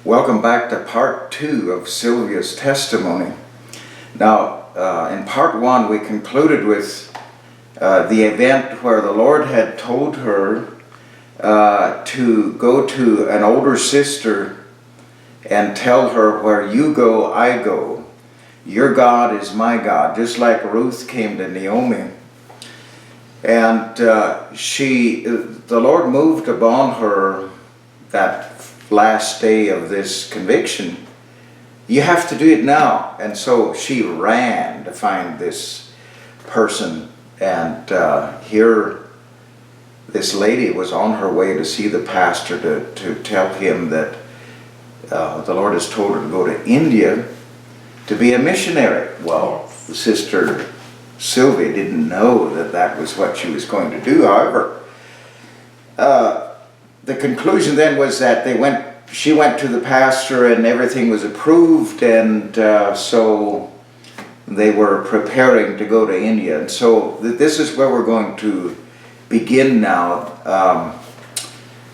Welcome back to part 2 of Silvia's testimony. Now, in part 1 we concluded with the event where the Lord had told her to go to an older sister and tell her, where you go, I go. Your God is my God, just like Ruth came to Naomi. And the Lord moved upon her that last day of this conviction. You have to do it now. And so she ran to find this person, and here this lady was on her way to see the pastor to tell him that the Lord has told her to go to India to be a missionary. Well, yes. Sister Silvia didn't know that that was what she was going to do. However, the conclusion then was that she went to the pastor and everything was approved, and so they were preparing to go to India. And so this is where we're going to begin now.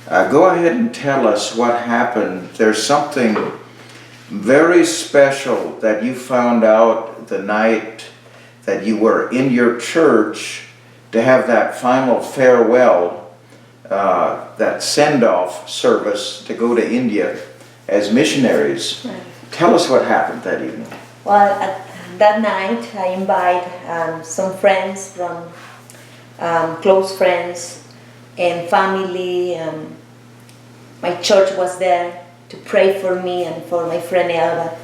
Go ahead and tell us what happened. There's something very special that you found out the night that you were in your church to have that final farewell, that send-off service to go to India as missionaries. Right. Tell us what happened that evening. Well, that night I invited some friends from close friends and family. My church was there to pray for me and for my friend Elba.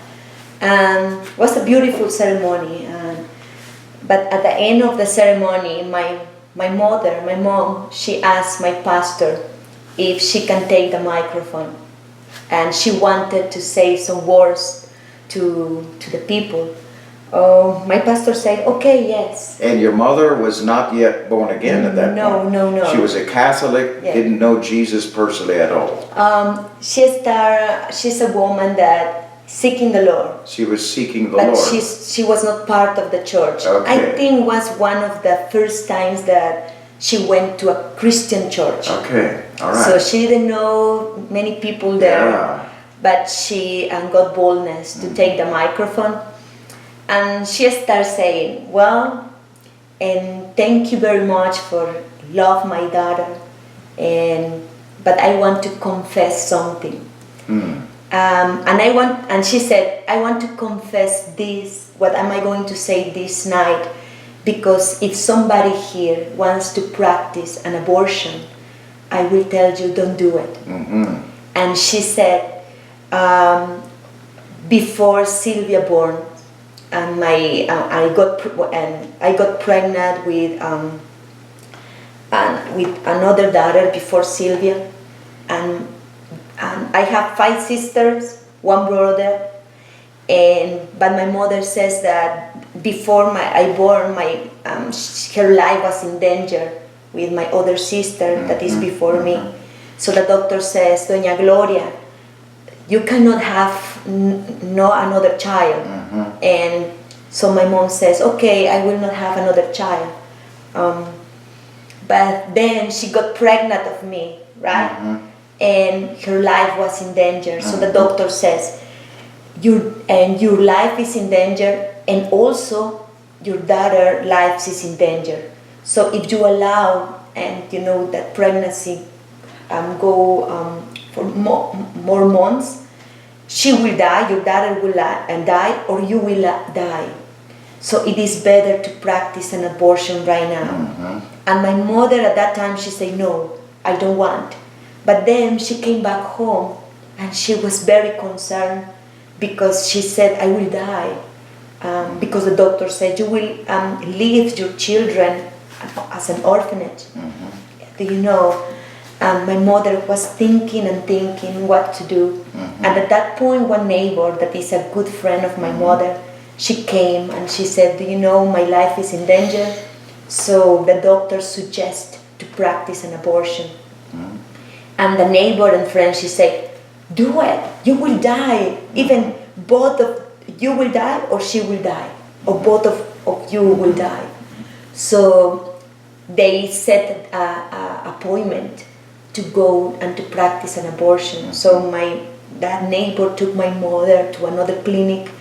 And it was a beautiful ceremony. But at the end of the ceremony, my mom, she asked my pastor if she can take the microphone. And she wanted to say some words to the people. My pastor said, okay, yes. And your mother was not yet born again at that point? No. She was a Catholic, Yeah. didn't know Jesus personally at all. She's a woman that seeking the Lord. She was seeking the But Lord. she was not part of the church. Okay. I think was one of the first times that she went to a Christian church. Okay, all right. So she didn't know many people there, Yeah. but she got boldness to take the microphone. And she started saying, well, and thank you very much for love my daughter, but I want to confess something. And she said, I want to confess this, what am I going to say this night? Because if somebody here wants to practice an abortion, I will tell you, don't do it. Mm-hmm. And she said, before Silvia born, and I got pregnant with another daughter before Silvia, and I have 5 sisters, 1 brother, but my mother says that before I born, her life was in danger with my other sister that is before me. So the doctor says, Doña Gloria, you cannot have another child. And so my mom says, okay, I will not have another child. But then she got pregnant of me, right? And her life was in danger. So the doctor says, your life is in danger, and also your daughter's life is in danger. So if you allow, and you know that pregnancy go for more months, she will die, your daughter will die, or you will die. So it is better to practice an abortion right now. And my mother at that time, she said, no, I don't want. But then she came back home and she was very concerned because she said, I will die. Because the doctor said, you will leave your children as an orphanage. Do you know? My mother was thinking what to do. And at that point, one neighbor that is a good friend of my mother, she came and she said, do you know, my life is in danger. So the doctor suggests to practice an abortion. And the neighbor and friend, she said, do it, you will die. Even both of you will die, or she will die, or both of you will die. So they set an appointment to go and to practice an abortion. So that neighbor took my mother to another clinic,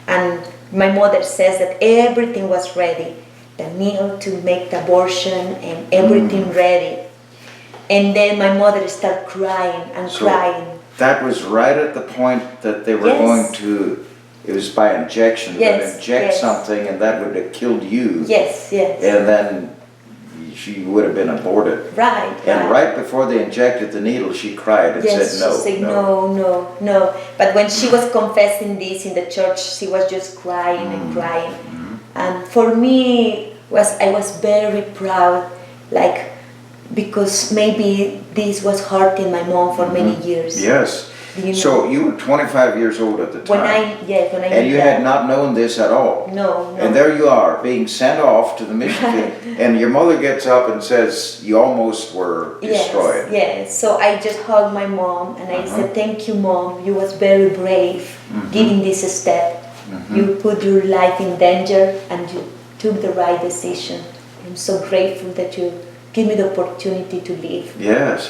and my mother says that everything was ready, the needle to make the abortion and everything ready. And then my mother started crying and crying. That was right at the point that they were going to, it was by injection, they would inject something and that would have killed you. Yes. And then she would have been aborted. Right. And right before they injected the needle, she cried and said no. She said no. But when she was confessing this in the church, she was just crying and crying. And for me, I was very proud, like, because maybe this was hurting my mom for many years. Yes. So you were 25 years old at the time. When I and you had not known this at all. No. And there you are, being sent off to the mission field, and your mother gets up and says you almost were destroyed. Yes. So I just hugged my mom and I said, "Thank you, Mom. You was very brave, giving this step. You put your life in danger and you took the right decision. I'm so grateful that you give me the opportunity to live." Yes.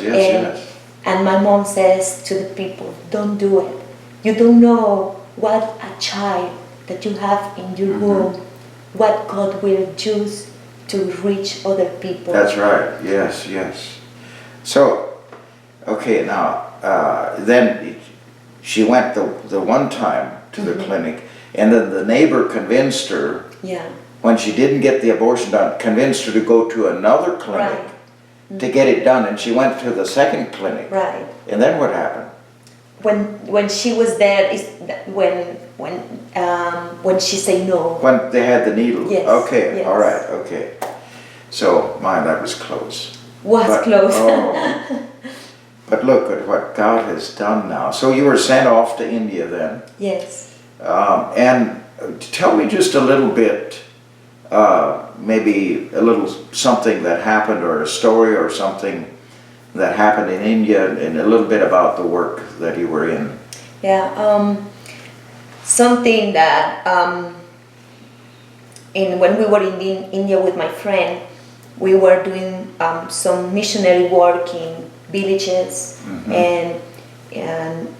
And my mom says to the people, "Don't do it. You don't know what a child that you have in your womb, what God will use to reach other people." That's right. Yes. So, okay, now, then she went the one time to the clinic, and then the neighbor convinced her, when she didn't get the abortion done, convinced her to go to another clinic to get it done, and she went to the second clinic. Right. And then what happened? When she was there, when she said no. When they had the needle. Yes. Okay. Yes. All right. Okay. So, that was close. Close. But look at what God has done now. So you were sent off to India then. Yes. And tell me just a little bit, maybe a little something that happened, or a story or something that happened in India, and a little bit about the work that you were in. Something that when we were in India with my friend, we were doing some missionary work in villages and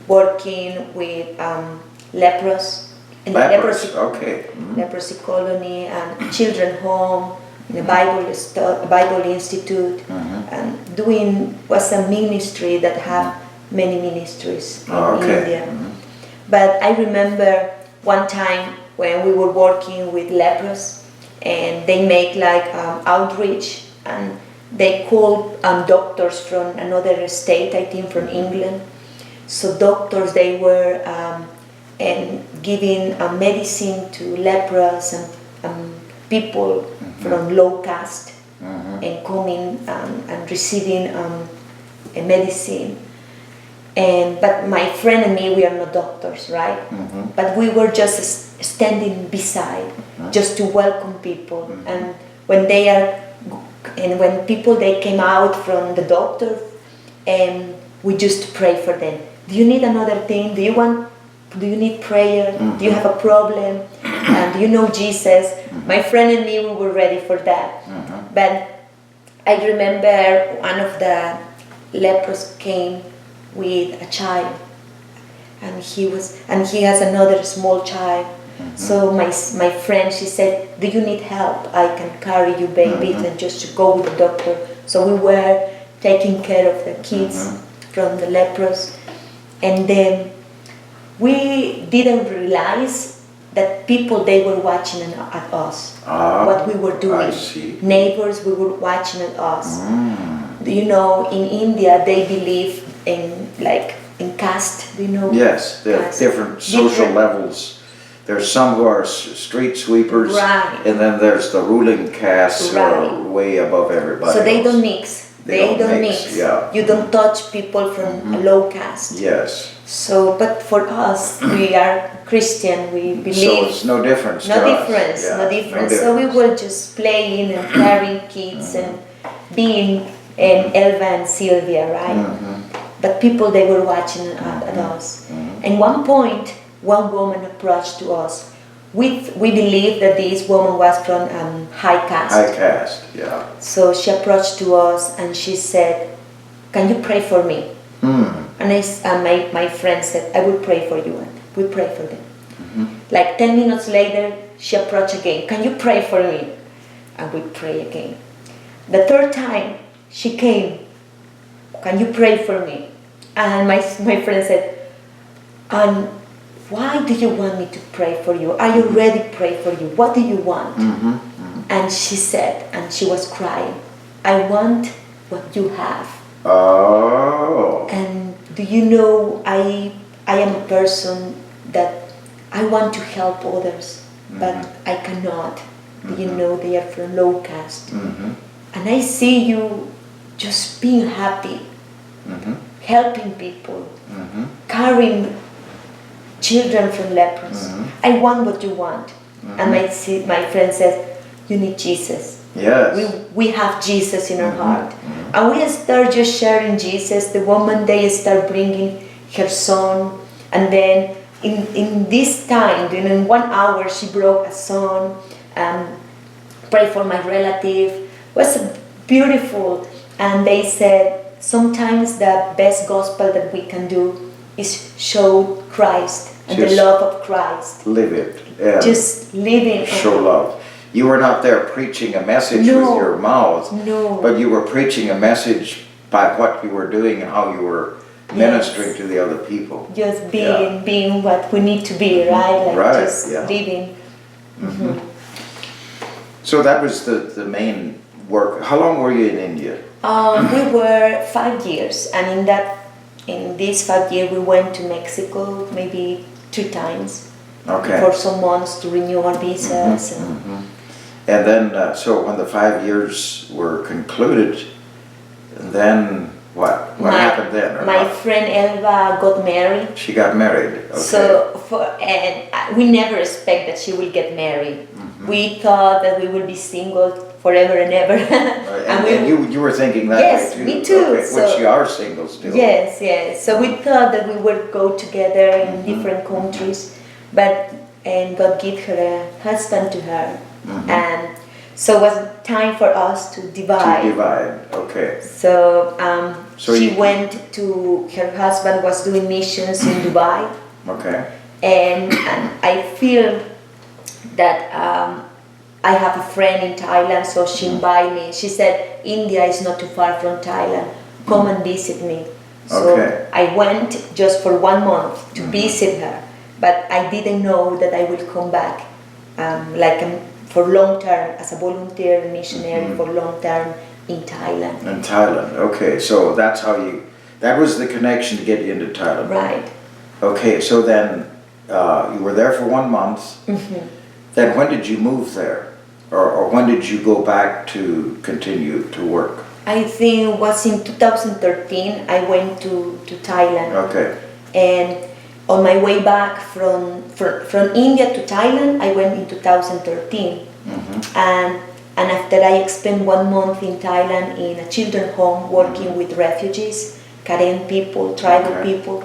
working with lepers in the leprosy colony and children home, in a Bible Institute, and was a ministry that have many ministries in India. But I remember one time when we were working with lepers, and they make like outreach, and they called doctors from another state, I think from England. So doctors, they were giving medicine to lepers and people from low caste, and coming and receiving a medicine. But my friend and me, we are not doctors, right? But we were just standing beside, just to welcome people. And when people they came out from the doctor, and we just pray for them. Do you need another thing? Do you need prayer? Do you have a problem? Do you know Jesus? My friend and me, we were ready for that. But I remember one of the lepers came with a child, and he has another small child. So my friend, she said, "Do you need help? I can carry you babies and just to go with the doctor." So we were taking care of the kids from the lepers, and then we didn't realize that people, they were watching at us, what we were doing. I see. Neighbors, we were watching at us. You know, in India they believe in caste. Do you know? Yes, there are different social levels. There's some who are street sweepers, and then there's the ruling caste who are way above everybody So they else. don't mix. They don't mix. Yeah. You don't touch people from a low caste. Yes. So, but for us, we are Christian. We believe. So it's no difference. No difference. So we were just playing and carrying kids and being Elva and Silvia, right? But people, they were watching at us. And one point, one woman approached to us. We believe that this woman was from high caste. High caste, yeah. So she approached to us and she said, "Can you pray for me?" And my friend said, I will pray for you. And we pray for them. Like 10 minutes later, she approached again. Can you pray for me? And we pray again. The third time, she came. Can you pray for me? And my friend said, and why do you want me to pray for you? Are you ready to pray for you? What do you want? And she said, and she was crying, I want what you have. Oh. And do you know, I am a person that I want to help others, but I cannot. Do you know, they are from low caste. And I see you just being happy, helping people, carrying children from lepers. I want what you want. And my friend says, you need Jesus. Yes. We have Jesus in our heart. And we start just sharing Jesus. The woman, they start bringing her son. And then in this time, in 1 hour, she brought a son, pray for my relative. It was beautiful. And they said, sometimes the best gospel that we can do is show Christ and the love of Christ. Live it. Yeah. Just living. Show love. You were not there preaching a message with your mouth, but you were preaching a message by what you were doing and how you were ministering to the other people. Just being what we need to be, right? Like just living. So that was the main work. How long were you in India? We were 5 years, and in these 5 years we went to Mexico maybe 2 times. Okay. For some months to renew our visas. And then, so when the 5 years were concluded, then what? What happened then? My friend Elva got married. She got married. Okay. So and we never expect that she will get married. We thought that we will be single forever and ever. and you were thinking that way too? Yes, me too. Okay. So, which you are single still. Yes. So we thought that we would go together in different countries, and God gave her a husband to her. And so it was time for us to divide. Okay. So, she went to, her husband was doing missions in Dubai. Okay. And I feel that I have a friend in Thailand, so she invited me. She said, India is not too far from Thailand. Come and visit me. So I went just for 1 month to visit her. But I didn't know that I would come back for long term as a volunteer missionary for long term in Thailand. In Thailand, okay. So that's how that was the connection to get you into Thailand. Right. Okay, so then you were there for 1 month. Then when did you move there? Or when did you go back to continue to work? I think it was in 2013 I went to Thailand. Okay. And on my way back from India to Thailand, I went in 2013. And after I spent 1 month in Thailand in a children's home working with refugees, Karen people, tribal people.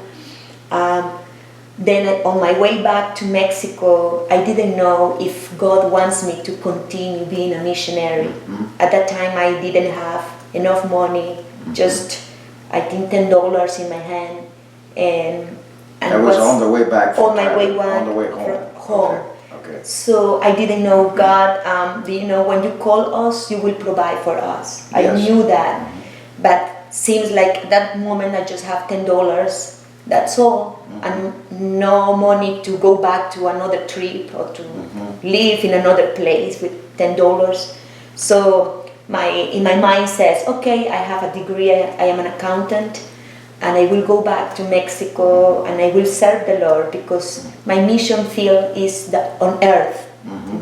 Then on my way back to Mexico, I didn't know if God wants me to continue being a missionary. At that time, I didn't have enough money, just I think $10 in my hand, and that was on the way back from on my way back, on the way home. Okay. So I didn't know God. When you call us, you will provide for us. I knew that, but seems like that moment I just have $10. That's all, and no money to go back to another trip or to live in another place with $10. So in my mind says, okay, I have a degree. I am an accountant. And I will go back to Mexico and I will serve the Lord because my mission field is on earth,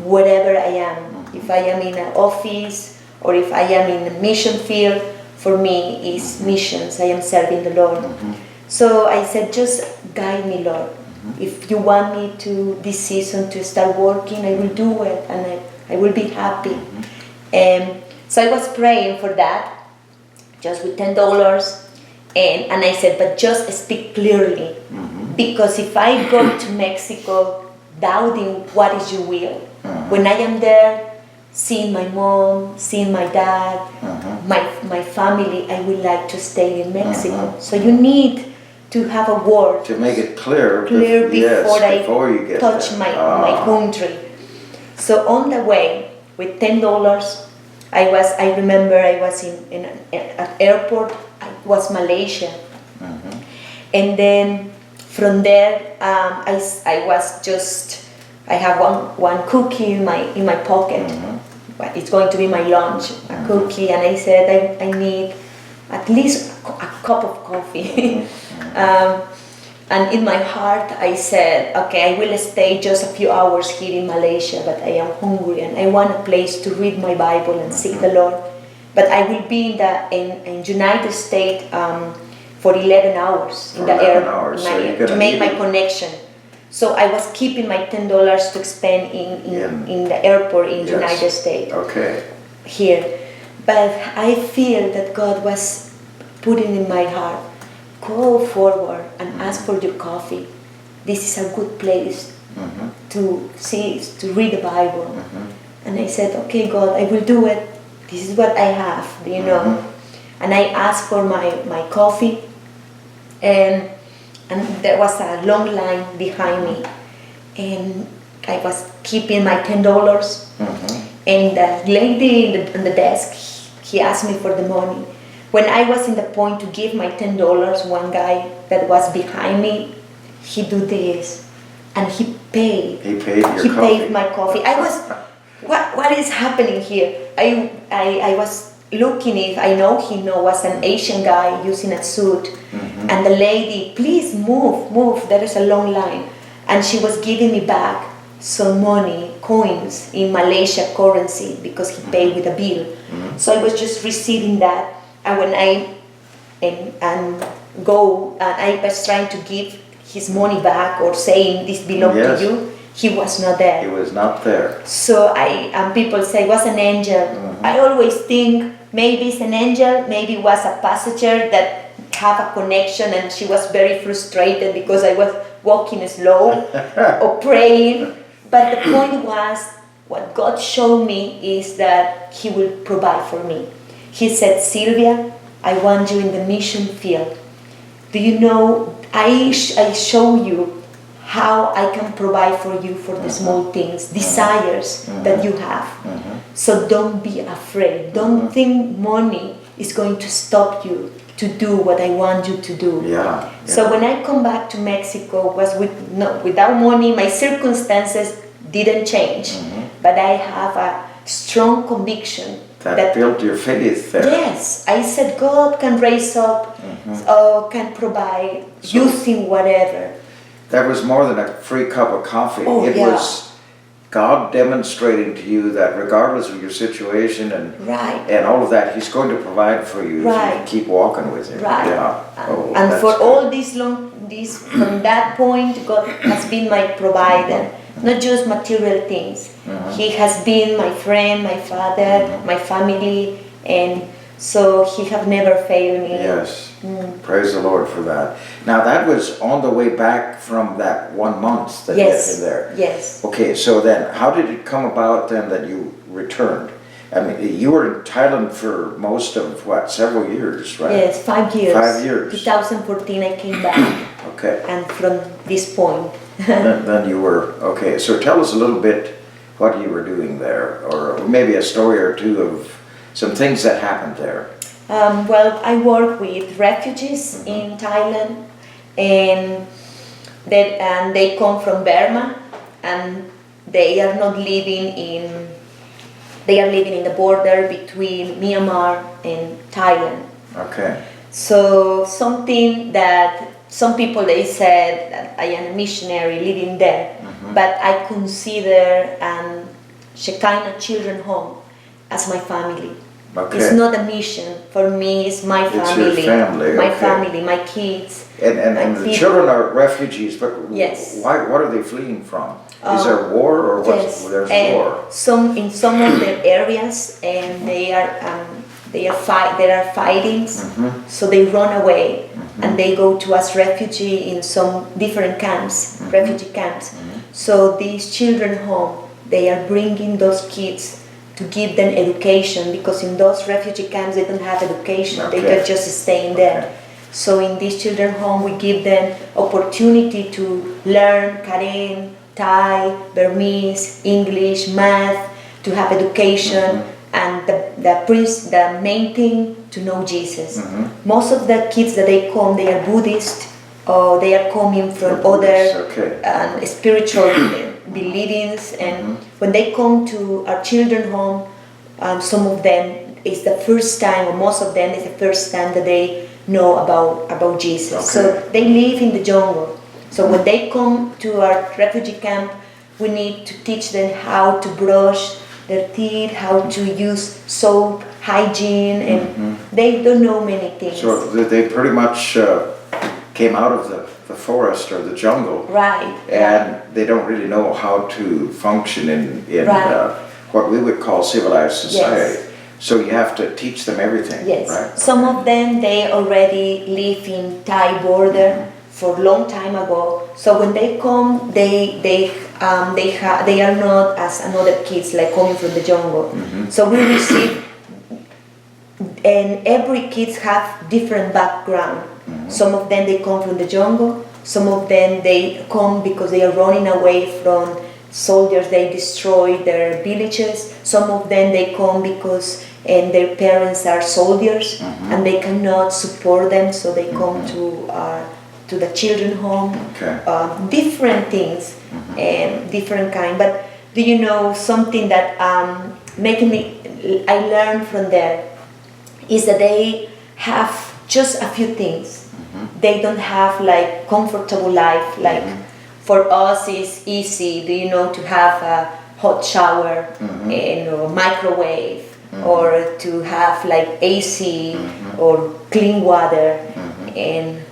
wherever I am. If I am in an office or if I am in a mission field, for me is missions. I am serving the Lord. So I said, just guide me, Lord. If you want me to this season to start working, I will do it and I will be happy. So I was praying for that, just with $10. And I said, but just speak clearly. Because if I go to Mexico doubting what is your will, when I am there, seeing my mom, seeing my dad, my family, I would like to stay in Mexico. So you need to have a word To make it clear, before you get touch there. my country. So on the way with $10, I remember I was in an airport. I was Malaysia, and then from there I was just, I have one cookie in my pocket. It's going to be my lunch, a cookie, and I said I need at least a cup of coffee. And in my heart I said, okay, I will stay just a few hours here in Malaysia, but I am hungry and I want a place to read my Bible and seek the Lord. But I will be in United States for 11 hours in the air to make my connection. So I was keeping my $10 to spend in the airport in United States. Okay. Here. But I feel that God was putting in my heart, go forward and ask for your coffee. This is a good place to read the Bible. And I said, okay, God, I will do it. This is what I have, you know. And I asked for my coffee, and there was a long line behind me. And I was keeping my $10. And the lady on the desk, he asked me for the money. When I was in the point to give my $10, one guy that was behind me, he do this, and he paid. He paid your He coffee. paid my coffee. I was, what is happening here? I was looking if I know he was an Asian guy using a suit, and the lady, please move. There is a long line, and she was giving me back some money, coins in Malaysia currency because he paid with a bill. So I was just receiving that. And when I was trying to give his money back or saying this belongs to you, he was not there. He was not there. So people say it was an angel. I always think maybe it's an angel, maybe it was a passenger that have a connection, and she was very frustrated because I was walking slow or praying. But the point was, what God showed me is that He will provide for me. He said, Silvia, I want you in the mission field. Do you know, I show you how I can provide for you for the small things, desires that you have. So don't be afraid. Don't think money is going to stop you to do what I want you to do. So when I come back to Mexico, was without money, my circumstances didn't change. But I have a strong conviction that built your faith there. Yes, I said God can raise up, can provide, using whatever. That was more than a free cup of coffee. It was God demonstrating to you that regardless of your situation and all of that, He's going to provide for you if you keep walking with Him. And for all from that point, God has been my provider. Not just material things. He has been my friend, my father, my family, and so He have never failed me. Yes. Praise the Lord for that. Now that was on the way back from that 1 month that you had been there. Yes. Okay, so then how did it come about then that you returned? I mean, you were in Thailand for most of, several years, right? Yes, 5 years. 5 years. 2014 I came back. Okay. And from this point. then you were, okay, so tell us a little bit what you were doing there, or maybe a story or two of some things that happened there. Well, I work with refugees in Thailand, and they come from Burma, and they are not living in, they are living in the border between Myanmar and Thailand. Okay. So something that some people, they said that I am a missionary living there, but I consider Shekinah Children Home as my family. Okay. It's not a mission. For me, it's my family. It's your family. My family, my kids. And the children are refugees, but yes. What are they fleeing from? Is there war or what? Yes. There's war? In some of the areas, and they are fighting, so they run away, and they go to as refugee in some different camps, refugee camps. So these children home, they are bringing those kids to give them education, because in those refugee camps they don't have education. They are just staying there. So in this children home, we give them opportunity to learn Karen, Thai, Burmese, English, math, to have education, and the main thing, to know Jesus. Most of the kids that they come, they are Buddhist, or they are coming from other spiritual beliefs, and when they come to our children home, some of them it's the first time, or most of them is the first time that they know about Jesus. So they live in the jungle. So when they come to our refugee camp, we need to teach them how to brush their teeth, how to use soap, hygiene, and they don't know many things. So they pretty much came out of the forest or the jungle. Right. And they don't really know how to function in what we would call civilized society. Yes. So you have to teach them everything. Yes. Right? Some of them, they already live in Thai border for a long time ago. So when they come, they are not as another kids like coming from the jungle. So we receive, and every kids have different background. Some of them they come from the jungle. Some of them they come because they are running away from soldiers. They destroy their villages. Some of them they come because their parents are soldiers and they cannot support them, so they come to the children home. Different things and different kind. But do you know something that I learned from there is that they have just a few things. They don't have like comfortable life. Like for us, it's easy. Do you know to have a hot shower and a microwave, or to have like AC or clean water and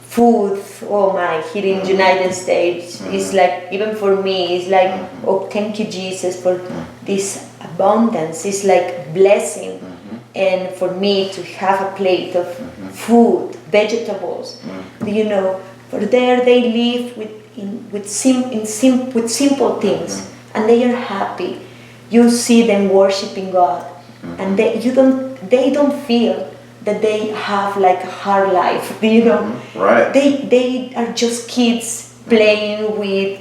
food. Oh my! Here in the United States, it's like, even for me, it's like, oh, thank you Jesus for this abundance. It's like blessing. And for me to have a plate of food, vegetables, you know, for there they live with simple things, and they are happy. You see them worshiping God, and they don't feel that they have like a hard life, you know. Right. They are just kids playing with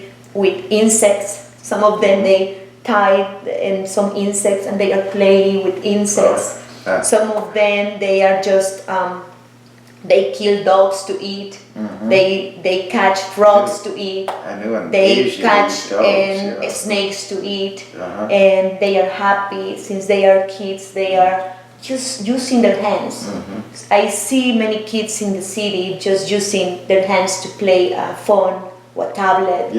insects. Some of them they tie in some insects and they are playing with insects. Some of them they are just they kill dogs to eat. They catch frogs to eat. They catch snakes to eat, and they are happy since they are kids. They are just using their hands. I see many kids in the city just using their hands to play a phone or tablet.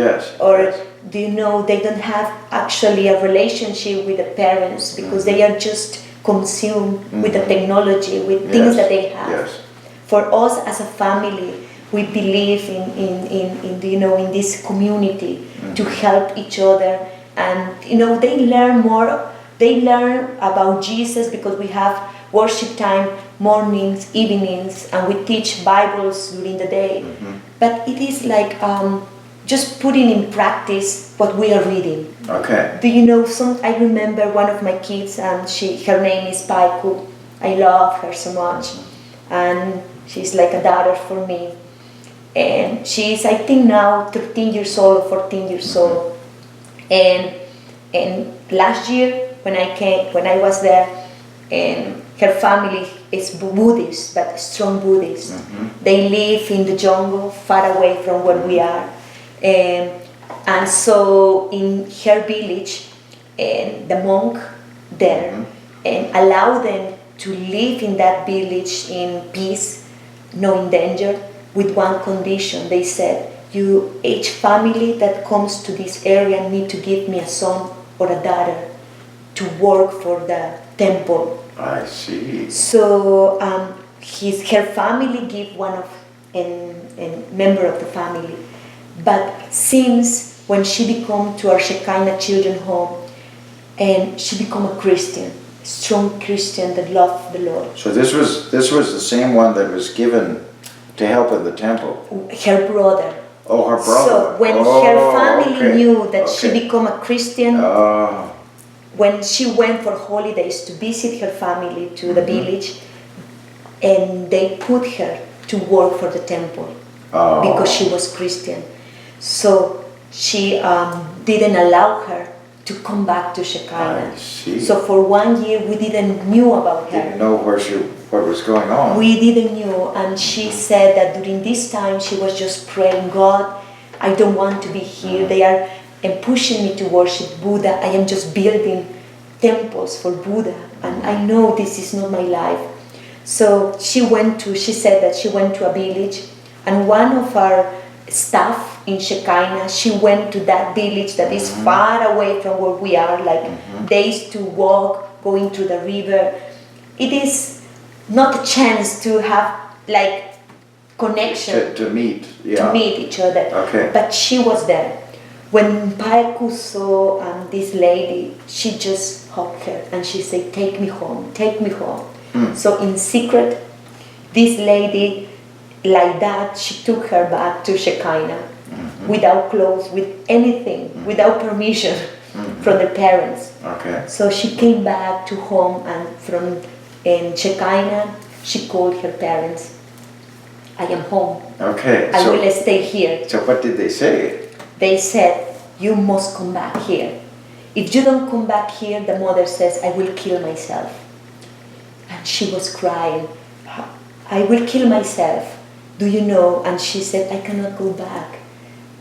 Do you know they don't have actually a relationship with the parents because they are just consumed with the technology, with things that they have. For us as a family, we believe in this community to help each other, and they learn more. They learn about Jesus because we have worship time mornings, evenings, and we teach Bibles during the day. But it is like just putting in practice what we are reading. Do you know I remember one of my kids, and her name is Paiku. I love her so much, and she's like a daughter for me. And she's, I think now 13 years old, 14 years old. And last year when I was there, and her family is Buddhist, but strong Buddhist. They live in the jungle, far away from where we are. And so in her village, the monk there allow them to live in that village in peace, no in danger, with one condition. They said, each family that comes to this area need to give me a son or a daughter to work for the temple. I see. So her family give one of a member of the family. But since when she become to our Shekinah children home, and she become a Christian, strong Christian that love the Lord. So this was the same one that was given to help in the temple. Her brother. Oh, her brother. So when her family knew that she become a Christian, when she went for holidays to visit her family to the village, and they put her to work for the temple because she was Christian. So she didn't allow her to come back to Shekinah. I see. So for 1 year we didn't knew about her. Didn't know what was going on. We didn't knew, and she said that during this time she was just praying, God, I don't want to be here. They are pushing me to worship Buddha. I am just building temples for Buddha, and I know this is not my life. So she said that she went to a village, and one of our staff in Shekinah, she went to that village that is far away from where we are, like days to walk, going to the river. It is not a chance to have like connection To meet, yeah. to meet each other. Okay. But she was there. When Paeku saw this lady, she just hugged her and she said, take me home, take me home. So in secret, this lady, like that, she took her back to Shekinah without clothes, with anything, without permission from the parents. Okay. So she came back to home, and from Shekinah, she called her parents. I am home. Okay. I will stay here. So what did they say? They said, you must come back here. If you don't come back here, the mother says, I will kill myself. And she was crying, I will kill myself. Do you know? And she said, I cannot go back.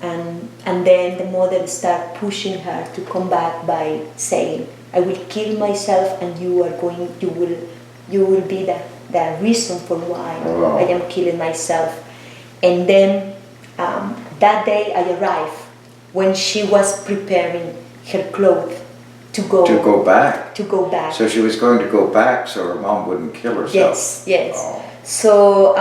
And then the mother started pushing her to come back by saying, I will kill myself, and you will be the reason for why I am killing myself. And then that day I arrived when she was preparing her clothes to go back. So she was going to go back so her mom wouldn't kill herself. Yes. Oh. So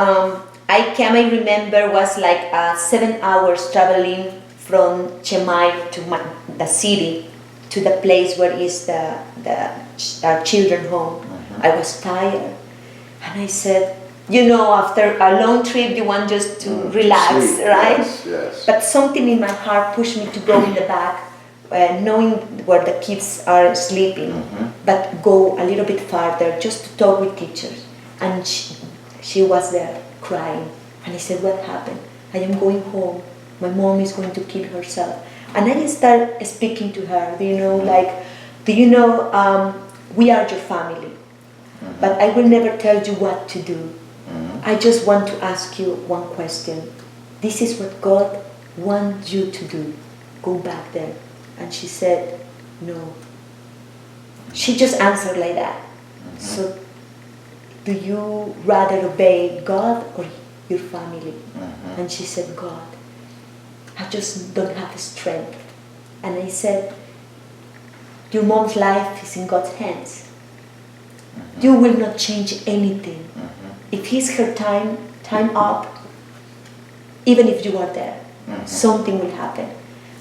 I remember was like 7 hours traveling from Chemai to the city to the place where is our children home. I was tired, and I said, you know, after a long trip you want just to relax, sleep. right? Yes. But something in my heart pushed me to go in the back, knowing where the kids are sleeping, but go a little bit farther just to talk with teachers. And she was there crying, and I said, what happened? I am going home. My mom is going to kill herself. And I started speaking to her, we are your family, but I will never tell you what to do. I just want to ask you one question. This is what God wants you to do. Go back there. And she said, no. She just answered like that. So, do you rather obey God or your family? And she said, God. I just don't have the strength. And I said, your mom's life is in God's hands. You will not change anything. If it's her time up, even if you are there, something will happen.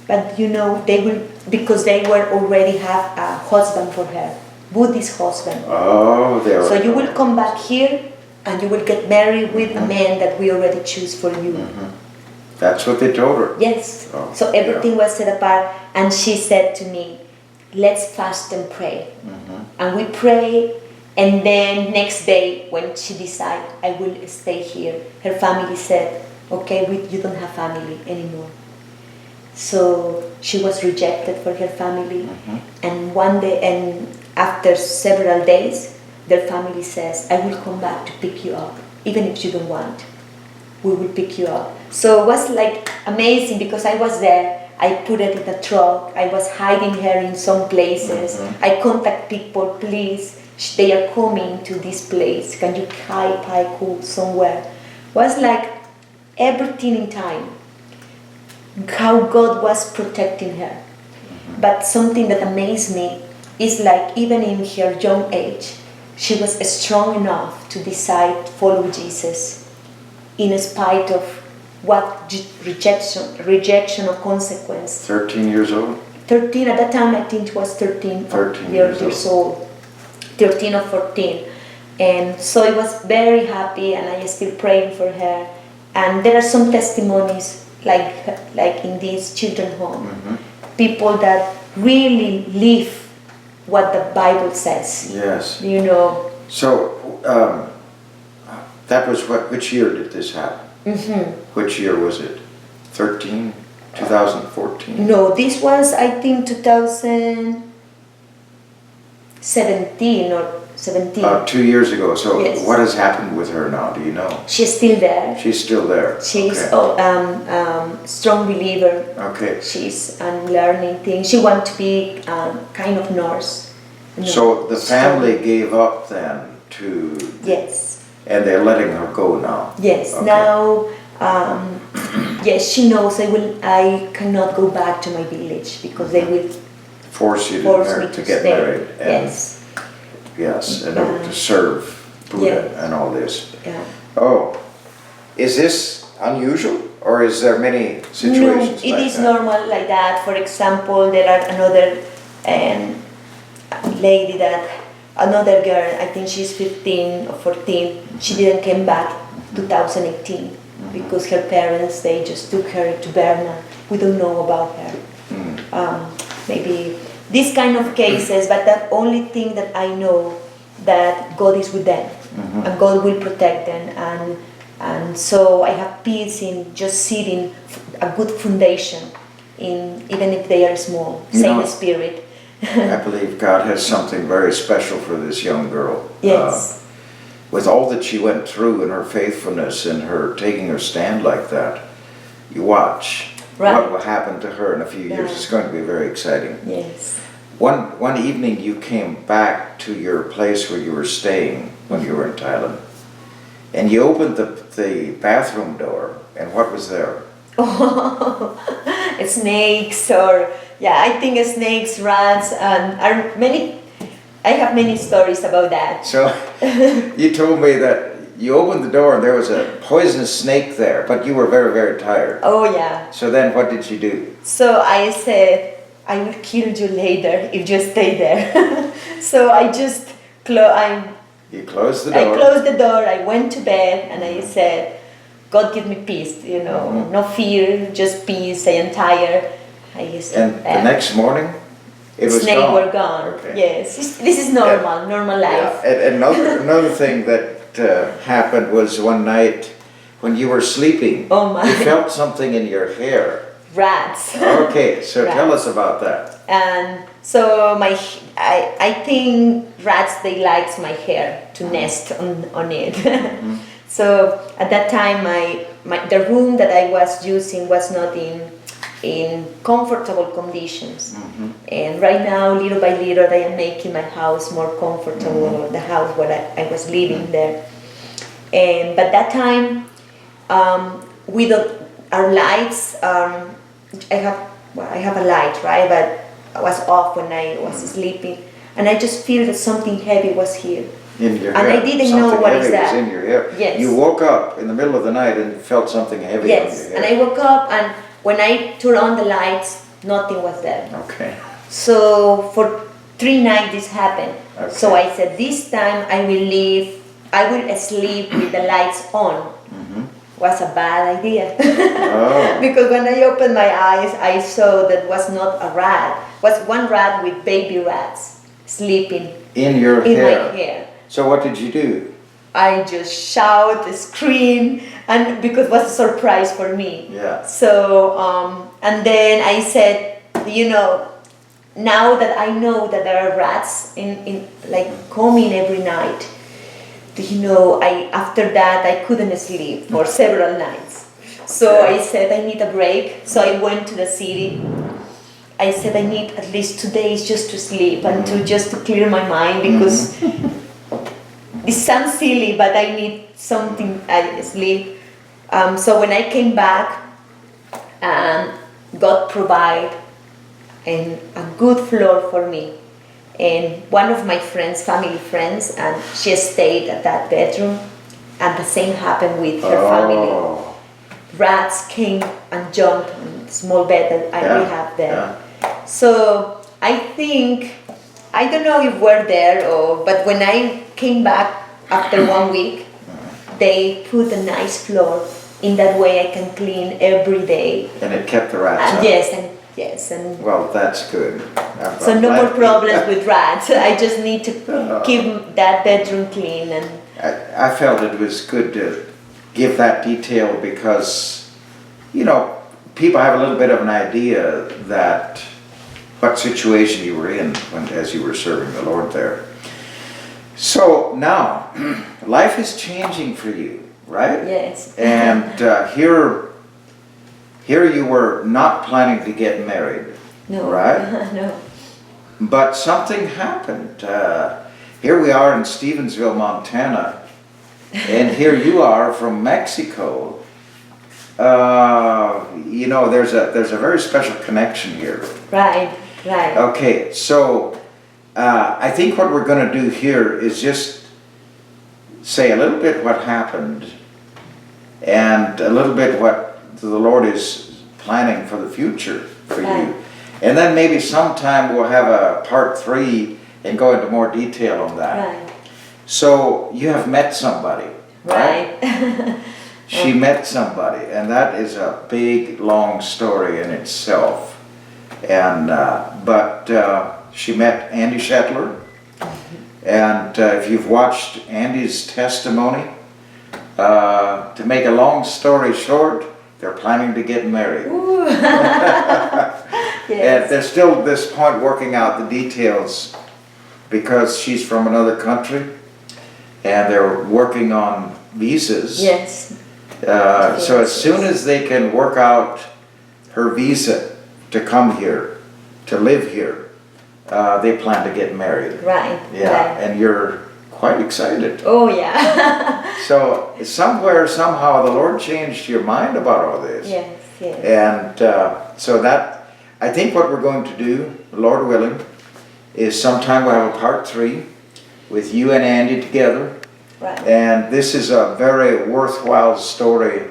But you know, they will, because they will already have a husband for her, Buddhist husband. Oh, there. So you will come back here and you will get married with a man that we already choose for you. That's what they told her. Yes. Oh, so everything was set apart, and she said to me, let's fast and pray. And we prayed, and then next day when she decided I will stay here, her family said, okay, you don't have family anymore. So she was rejected for her family, and one day, and after several days, their family says, I will come back to pick you up, even if you don't want. We will pick you up. So it was like amazing, because I was there. I put it in the truck. I was hiding her in some places. I contact people, please, they are coming to this place. Can you hide Paiku somewhere? It was like everything in time. How God was protecting her. But something that amazed me is like even in her young age, she was strong enough to decide to follow Jesus in spite of what rejection or consequence. 13 years old? 13, at that time I think it was 13 years old. 13 or 14. And so I was very happy, and I was still praying for her. And there are some testimonies like in this children's home. People that really live what the Bible says. Yes. You know. So, That was which year did this happen? Which year was it? 13? 2014? No, this was, I think, 2017 or 17. 2 years ago. So Yes. what has happened with her now? Do you know? She's still there. She's still there. She's okay. strong believer. Okay. She's learning things. She wants to be kind of nurse. So the family gave up then to... Yes. And they're letting her go now? Yes. Okay. Now, yes, she knows I cannot go back to my village because they will force you to get stay. married. And Yes. Yes, and to serve Buddha Yes. and all this. Yeah. Oh, is this unusual, or is there many situations No, it like is that? normal like that. For example, there are another lady another girl, I think she's 15 or 14, she didn't come back 2018 because her parents, they just took her to Berna. We don't know about her. Maybe these kind of cases, but the only thing that I know that God is with them and God will protect them, and so I have peace in just sitting a good foundation in even if they are small. Same spirit. I believe God has something very special for this young girl. Yes. With all that she went through and her faithfulness and her taking her stand like that, you watch what will happen to her in a few years. It's going to be very exciting. Yes. One evening you came back to your place where you were staying when you were in Thailand, and you opened the bathroom door, and what was there? Oh, snakes, or I think snakes, rats, and are many. I have many stories about that. So you told me that you opened the door and there was a poisonous snake there, but you were very, very tired. Oh yeah. So then what did you do? So I said, I will kill you later if you stay there. So I just You closed the door. I closed the door, I went to bed, and I said, God give me peace, no fear, just peace, I am tired. And the next morning, it was snake gone. were gone. Okay. Yes, this is normal, normal life. Yeah. And another thing that happened was one night when you were sleeping, Oh my. you felt something in your hair. Rats. Okay, so Rats. tell us about that. And so I think rats, they likes my hair to nest on it. So at that time the room that I was using was not in comfortable conditions. And right now, little by little, I am making my house more comfortable, the house where I was living there. But that time, with our lights, I have a light, right? But I was off when I was sleeping, and I just feel that something heavy was here. In your And hair. I didn't know what is that. Something heavy was in your hair. Yes. You woke up in the middle of the night and felt something heavy on your Yes, hair. and I woke up, and when I turned on the lights, nothing was there. Okay. So for 3 nights this happened. Okay. So I said, this time I will sleep with the lights on. Was a bad idea. Oh. Because when I opened my eyes, I saw that was not a rat. Was one rat with baby rats sleeping In your in hair. my hair. So what did you do? I just shout, scream, and because it was a surprise for me. Yeah. So and then I said, now that I know that there are rats in like coming every night, after that I couldn't sleep for several nights. So I said I need a break. So I went to the city. I said I need at least 2 days just to sleep and to clear my mind, because it sounds silly, but I need something. I sleep. So when I came back, God provided a good floor for me. And one of my friends, family friends, and she stayed at that bedroom, and the same happened with her family. Rats came and jumped on the small bed that we have there. Yeah. So I think, I don't know if we're there, but when I came back after 1 week, they put a nice floor. In that way I can clean every day. And it kept the rats out. Yes, and Well, that's good. so no more problems with rats. I just need to keep that bedroom clean, and I felt it was good to give that detail because, you know, people have a little bit of an idea that what situation you were in as you were serving the Lord there. So now, life is changing for you, right? Yes. And here you were not planning to get married, No. right? No. But something happened. Here we are in Stevensville, Montana, and here you are from Mexico. You know, there's a very special connection here. Right. Right. Okay, so I think what we're going to do here is just say a little bit what happened and a little bit what the Lord is planning for the future for Right. you. And then maybe sometime we'll have a part 3 and go into more detail on that. Right. So you have met somebody, right? Right. She met somebody, and that is a big, long story in itself. And but she met Andy Shetler, and if you've watched Andy's testimony, to make a long story short, they're planning to get married. Ooh. And Yes. they're still at this point working out the details because she's from another country, and they're working on visas. Yes. So as soon as they can work out her visa to come here, to live here, they plan to get married. Right. Yeah, Right. and you're quite excited. Oh yeah. So somewhere, somehow, the Lord changed your mind about all this. Yes. Yes. And so that, I think what we're going to do, Lord willing, is sometime we'll have a part 3 with you and Andy together. Right. And this is a very worthwhile story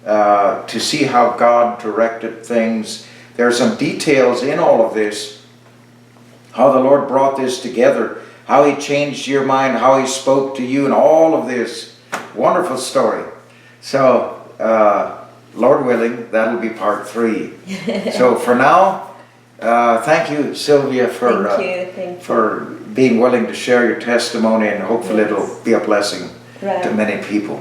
to see how God directed things. There are some details in all of this, how the Lord brought this together, how He changed your mind, how He spoke to you, and all of this wonderful story. So, Lord willing, that'll be part 3. So for now, thank you, Silvia, Thank you. for being willing to share your testimony, and hopefully it'll be a blessing Right. to many people.